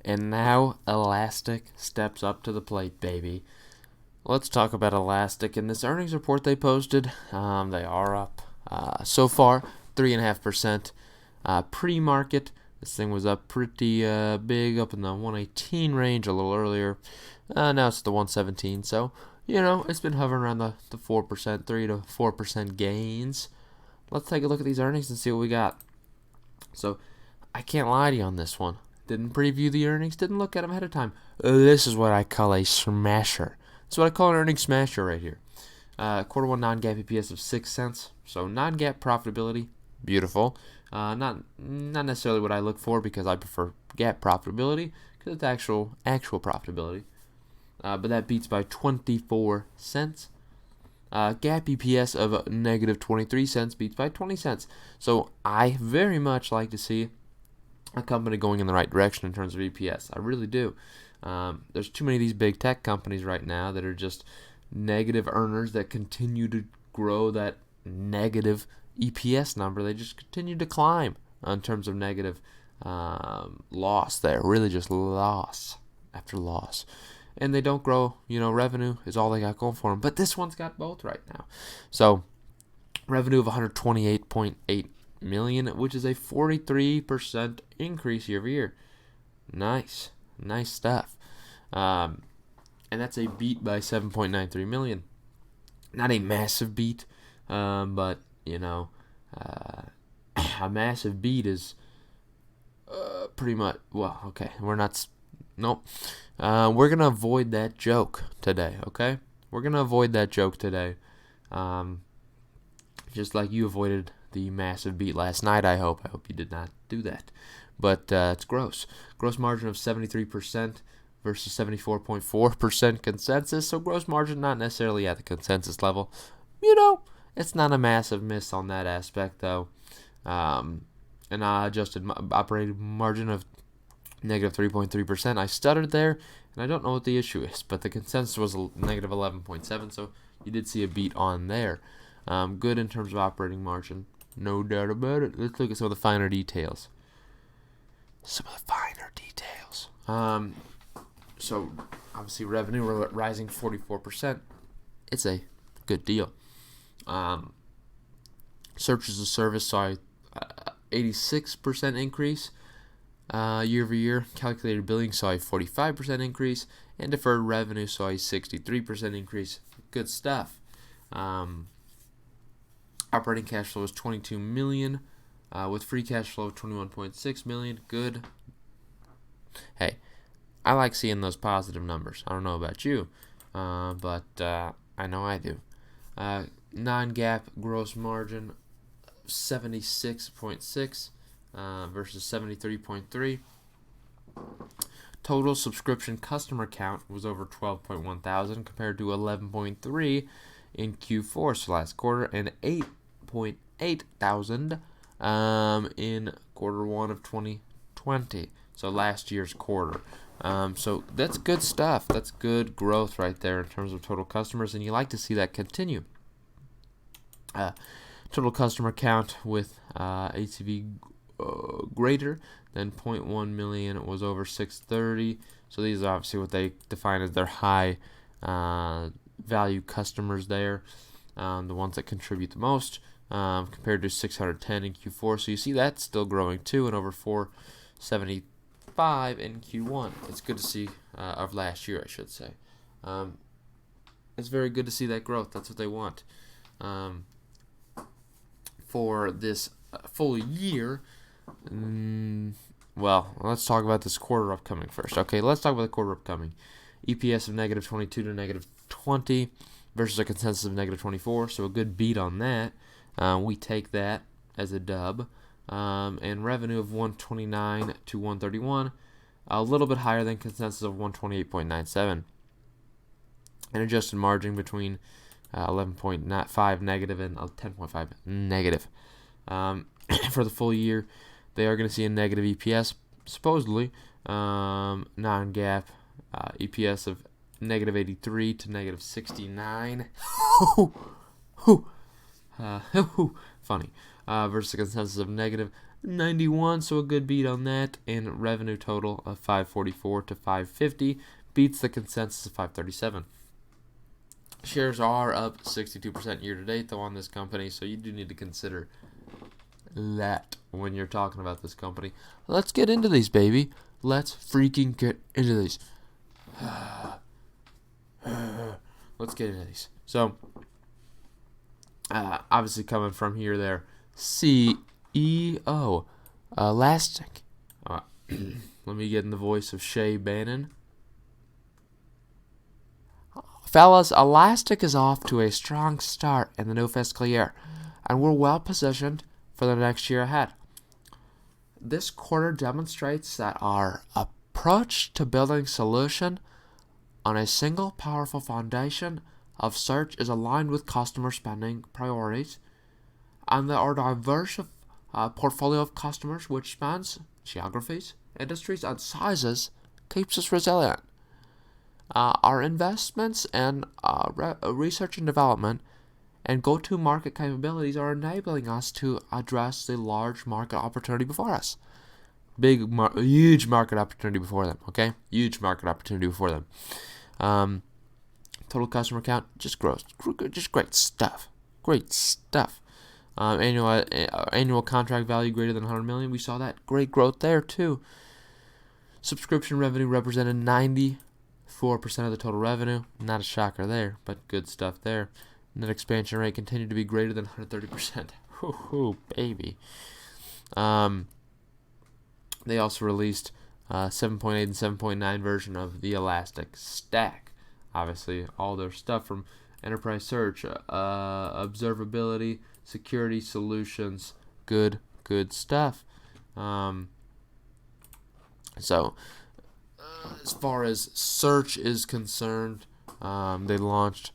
And now Elastic steps up to the plate, baby. Let's talk about Elastic. In this earnings report they posted, they are up so far 3.5%. Pre-market, this thing was up pretty big, up in the 118 range a little earlier. Now it's the 117. So, it's been hovering around the 4%, 3 to 4% gains. Let's take a look at these earnings and see what we got. So, I can't lie to you on this one. Didn't preview the earnings, didn't look at them ahead of time. This is what I call a smasher. That's what I call an earnings smasher right here. Quarter one non-GAAP EPS of 6 cents. So non-GAAP profitability, beautiful. Not necessarily what I look for because I prefer GAAP profitability because it's actual profitability. But that beats by 24 cents. GAAP EPS of negative 23 cents beats by 20 cents. So I very much like to see a company going in the right direction in terms of EPS. I really do. There's too many of these big tech companies right now that are just negative earners that continue to grow that negative EPS number. They just continue to climb in terms of negative loss there. Really just loss after loss. And they don't grow, revenue is all they got going for them. But this one's got both right now. So, revenue of $128.8 million, which is a 43% increase year over year. Nice stuff. And that's a beat by $7.93 million. Not a massive beat, but, a massive beat is pretty much, we're going to avoid that joke today, okay? We're going to avoid that joke today. Just like you avoided the massive beat last night, I hope. I hope you did not do that. But it's gross. Gross margin of 73% versus 74.4% consensus. So gross margin not necessarily at the consensus level. It's not a massive miss on that aspect, though. An adjusted operating margin of negative 3.3%. I stuttered there, and I don't know what the issue is, but the consensus was negative 11.7, so you did see a beat on there. Good in terms of operating margin, no doubt about it. Let's look at some of the finer details. So obviously revenue rising 44%. It's a good deal. Search as a service saw a 86% increase. Year over year, calculated billing saw a 45% increase, and deferred revenue saw a 63% increase. Good stuff. Operating cash flow was $22 million, with free cash flow of $21.6 million. Good. Hey, I like seeing those positive numbers. I don't know about you, but I know I do. Non-GAAP gross margin 76.6. Versus 73.3. Total subscription customer count was over 12.1 thousand compared to 11.3 in Q4, so last quarter, and 8.8 thousand in quarter one of 2020, so last year's quarter. So that's good stuff. That's good growth right there in terms of total customers, and you like to see that continue. Total customer count with ACV greater than 0.1 million was over 630. So these are obviously what they define as their high value customers there, the ones that contribute the most, compared to 610 in Q4. So you see that's still growing too, and over 475 in Q1. It's good to see, of last year I should say. It's very good to see that growth. That's what they want. For this full year, let's talk about this quarter upcoming first. Okay, let's talk about the quarter upcoming. EPS of negative 22 to negative 20 versus a consensus of negative 24, so a good beat on that. We take that as a dub. And revenue of 129 to 131, a little bit higher than consensus of 128.97. An adjusted margin between 11.5 negative and 10.5 negative. For the full year, they are going to see a negative EPS, supposedly. Non-GAAP EPS of negative 83 to negative 69. Funny. Versus a consensus of negative 91, so a good beat on that, and revenue total of 544 to 550 beats the consensus of 537. Shares are up 62% year to date though on this company, so you do need to consider that when you're talking about this company. Let's get into these, baby. Let's freaking get into these. Let's get into these. So, obviously coming from here, there, CEO, Elastic. Let me get in the voice of Shay Bannon. Fellas, Elastic is off to a strong start in the new fiscal year, and we're well positioned for the next year ahead. This quarter demonstrates that our approach to building solution on a single powerful foundation of search is aligned with customer spending priorities, and that our diverse portfolio of customers, which spans geographies, industries, and sizes, keeps us resilient. Our investments in research and development and go-to-market capabilities are enabling us to address the large market opportunity before us. Huge market opportunity before them, okay? Huge market opportunity before them. Total customer count just grows. Just great stuff. Great stuff. Annual contract value greater than 100 million. We saw that. Great growth there, too. Subscription revenue represented 94% of the total revenue. Not a shocker there, but good stuff there. Net expansion rate continued to be greater than 130%. Hoo, baby. They also released 7.8 and 7.9 version of the Elastic Stack. Obviously, all their stuff from enterprise search, observability, security solutions, good stuff. So, as far as search is concerned, they launched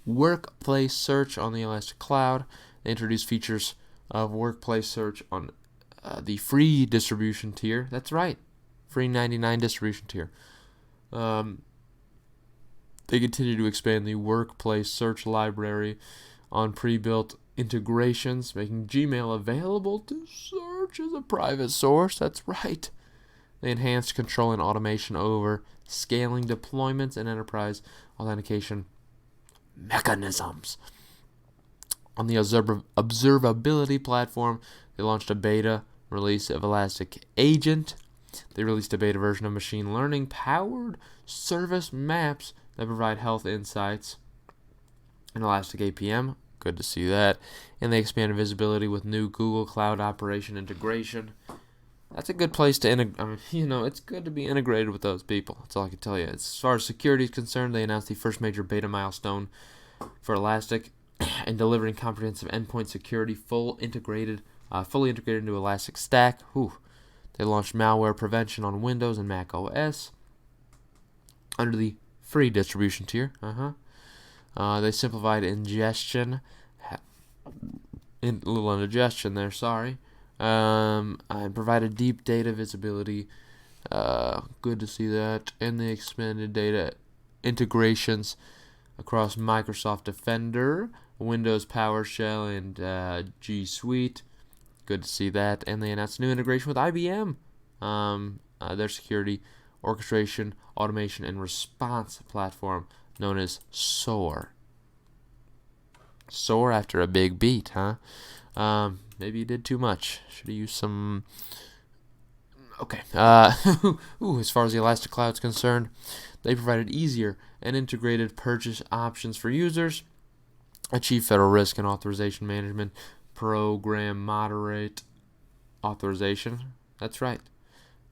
workplace search on the Elastic Cloud. They introduced features of workplace search on the free distribution tier. That's right, free 99 distribution tier. They continue to expand the workplace search library on pre-built integrations, making Gmail available to search as a private source. That's right. They enhanced control and automation over scaling deployments and enterprise authentication mechanisms. On the observability platform, they launched a beta release of Elastic Agent. They released a beta version of machine learning powered service maps that provide health insights in Elastic APM. Good to see that. And they expanded visibility with new Google Cloud Operation integration. That's a good place to integrate. It's good to be integrated with those people. That's all I can tell you. As far as security is concerned, they announced the first major beta milestone for Elastic in delivering comprehensive endpoint security, fully integrated into Elastic Stack. They launched malware prevention on Windows and Mac OS under the free distribution tier. They simplified ingestion. A little indigestion there, sorry. And provided deep data visibility. Good to see that. And they expanded data integrations across Microsoft Defender, Windows PowerShell, and G Suite. Good to see that. And they announced a new integration with IBM. Their security, orchestration, automation, and response platform known as SOAR. SOAR after a big beat, huh? Maybe you did too much. Should have used some... Okay. As far as the Elastic Cloud is concerned, they provided easier and integrated purchase options for users, achieve federal risk and authorization management, program moderate authorization. That's right.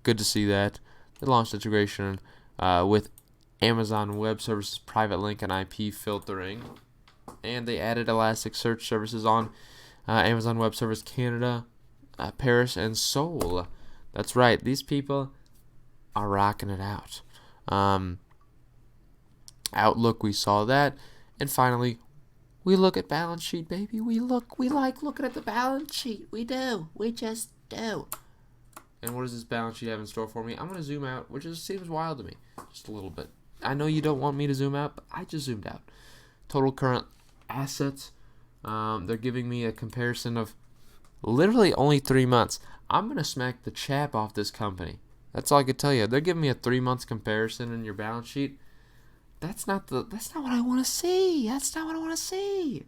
Good to see that. They launched integration with Amazon Web Services private link and IP filtering. And they added Elasticsearch services on Amazon Web Service Canada, Paris, and Seoul. That's right. These people are rocking it out. Outlook, we saw that. And finally, we look at balance sheet, baby. We like looking at the balance sheet. We do. We just do. And what does this balance sheet have in store for me? I'm going to zoom out, which just seems wild to me. Just a little bit. I know you don't want me to zoom out, but I just zoomed out. Total current assets. They're giving me a comparison of Literally only 3 months. I'm going to smack the chap off this company. That's all I could tell you. They're giving me a 3 months comparison in your balance sheet. That's not what I want to see. That's not what I want to see.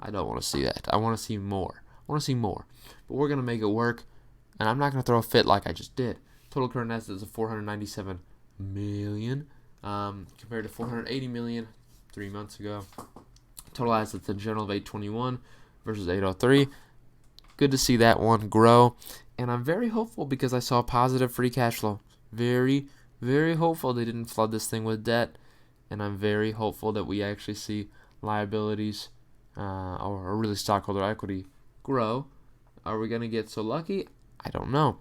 I don't want to see that. I want to see more. But we're going to make it work, and I'm not going to throw a fit like I just did. Total current assets of $497 million compared to $480 million 3 months ago. Total assets in general of $821 versus $803. Good to see that one grow. And I'm very hopeful because I saw positive free cash flow. Very, very hopeful they didn't flood this thing with debt. And I'm very hopeful that we actually see liabilities or really stockholder equity grow. Are we going to get so lucky? I don't know.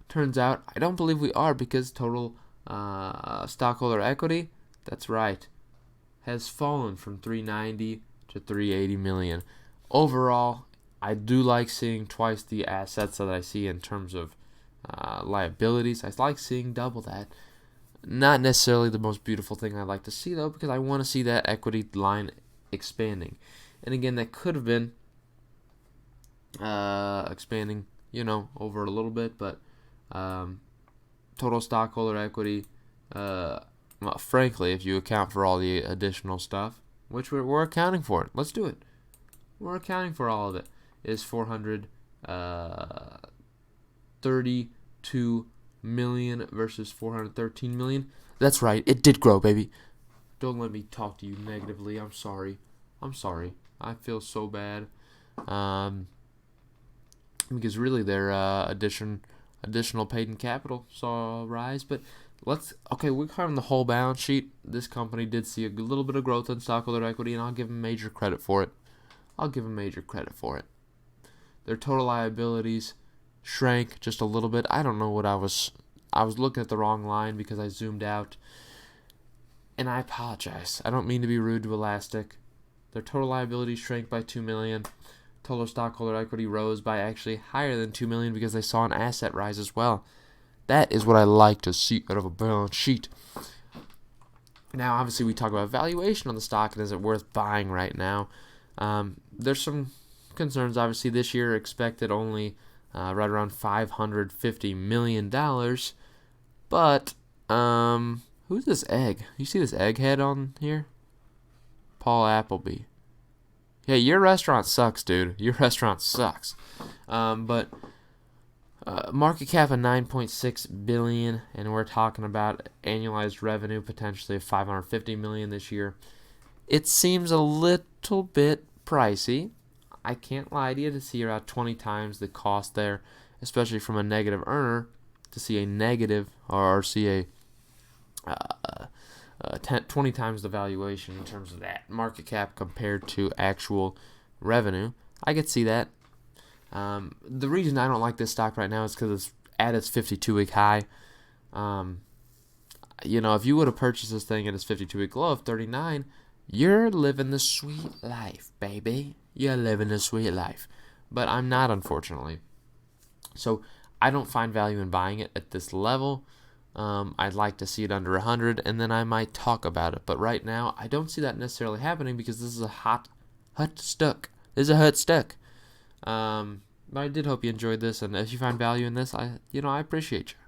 Turns out I don't believe we are because total stockholder equity, that's right, has fallen from 390 to 380 million. Overall, I do like seeing twice the assets that I see in terms of liabilities. I like seeing double that. Not necessarily the most beautiful thing I'd like to see, though, because I want to see that equity line expanding. And again, that could have been expanding, over a little bit, but total stockholder equity, well, frankly, if you account for all the additional stuff, which we're accounting for it. Let's do it. We're accounting for all of it. Is $432 million versus 413 million. That's right. It did grow, baby. Don't let me talk to you negatively. I'm sorry. I feel so bad. Because really their additional paid-in capital saw a rise, but we're covering the whole balance sheet. This company did see a little bit of growth in stockholder equity, and I'll give them major credit for it. Their total liabilities shrank just a little bit. I don't know what I was looking at the wrong line because I zoomed out, and I apologize. I don't mean to be rude to Elastic. Their total liabilities shrank by $2 million. Total stockholder equity rose by actually higher than $2 million because they saw an asset rise as well. That is what I like to see out of a balance sheet. Now, obviously, we talk about valuation on the stock and is it worth buying right now. There's some concerns. Obviously, this year expected only right around $550 million. But who's this egg? You see this egghead on here? Paul Appleby. Yeah, your restaurant sucks, dude. Your restaurant sucks. But market cap of $9.6 billion, and we're talking about annualized revenue potentially of $550 million this year. It seems a little bit pricey. I can't lie to you, to see around 20 times the cost there, especially from a negative earner, to see a negative or see a 20 times the valuation in terms of that market cap compared to actual revenue. I could see that. The reason I don't like this stock right now is because it's at its 52-week high. If you would have purchased this thing at its 52-week low of 39, you're living the sweet life, baby. You're living the sweet life. But I'm not, unfortunately. So I don't find value in buying it at this level. I'd like to see it under 100, and then I might talk about it. But right now, I don't see that necessarily happening because this is a hot stock. But I did hope you enjoyed this, and if you find value in this, I appreciate you.